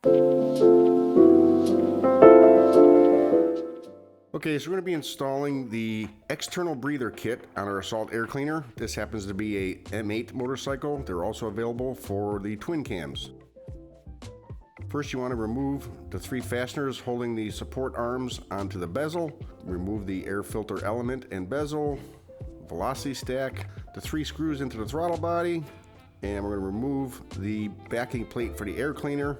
Okay, so we're going to be installing the external breather kit on our Assault air cleaner. This happens to be a M8 motorcycle. They're also available for the twin cams. First, you want to remove the 3 fasteners holding the support arms onto the bezel. Remove the air filter element and bezel, velocity stack, the 3 screws into the throttle body, and we're going to remove the backing plate for the air cleaner.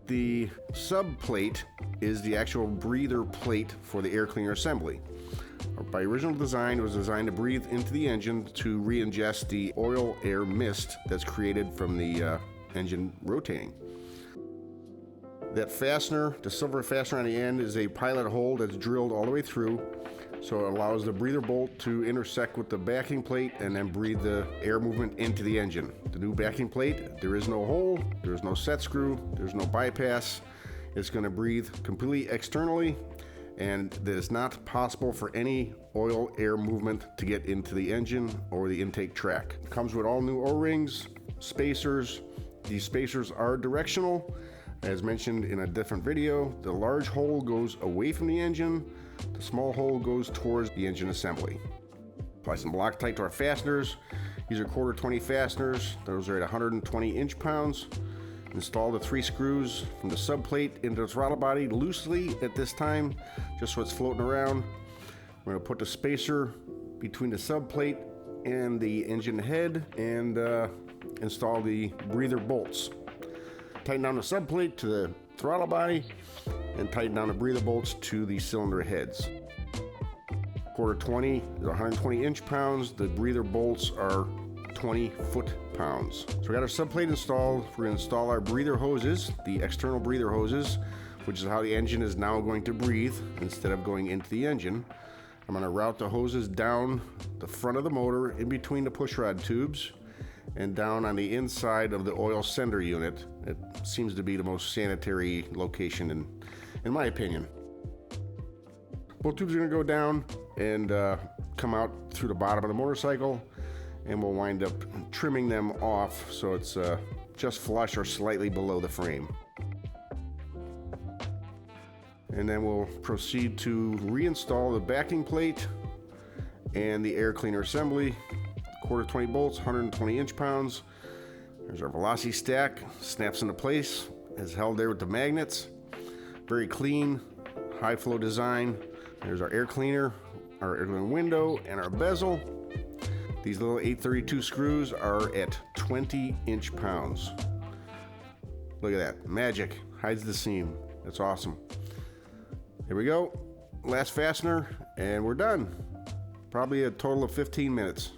The sub plate is the actual breather plate for the air cleaner assembly. By original design, it was designed to breathe into the engine to re-ingest the oil air mist that's created from the engine rotating. That fastener, the silver fastener on the end, is a pilot hole that's drilled all the way through, so it allows the breather bolt to intersect with the backing plate and then breathe the air movement into the engine. The new backing plate, there is no hole, there's no set screw, there's no bypass. It's going to breathe completely externally, and that is not possible for any oil air movement to get into the engine or the intake track. It comes with all new O-rings, spacers. These spacers are directional. As mentioned in a different video, the large hole goes away from the engine, the small hole goes towards the engine assembly. Apply some Loctite to our fasteners. These are 1/4 fasteners. Those are at 120 inch-pounds. Install the 3 screws from the subplate into the throttle body loosely at this time, just so it's floating around. We're going to put the spacer between the subplate and the engine head and install the breather bolts. Tighten down the subplate to the throttle body and tighten down the breather bolts to the cylinder heads. 1/4 is 120 inch-pounds. The breather bolts are 20 foot-pounds. So we got our subplate installed. We're going to install our breather hoses, the external breather hoses, which is how the engine is now going to breathe instead of going into the engine. I'm going to route the hoses down the front of the motor in between the pushrod tubes and down on the inside of the oil sender unit. It seems to be the most sanitary location in my opinion. Both tubes are going to go down and come out through the bottom of the motorcycle, and we'll wind up trimming them off so it's just flush or slightly below the frame. And then we'll proceed to reinstall the backing plate and the air cleaner assembly. 1/4 bolts, 120 inch-pounds. There's our velocity stack, snaps into place, is held there with the magnets. Very clean, high flow design. There's our air cleaner, our air cleaner window, and our bezel. These little 832 screws are at 20 inch-pounds. Look at that, magic, hides the seam. That's awesome. Here we go, last fastener, and we're done. Probably a total of 15 minutes.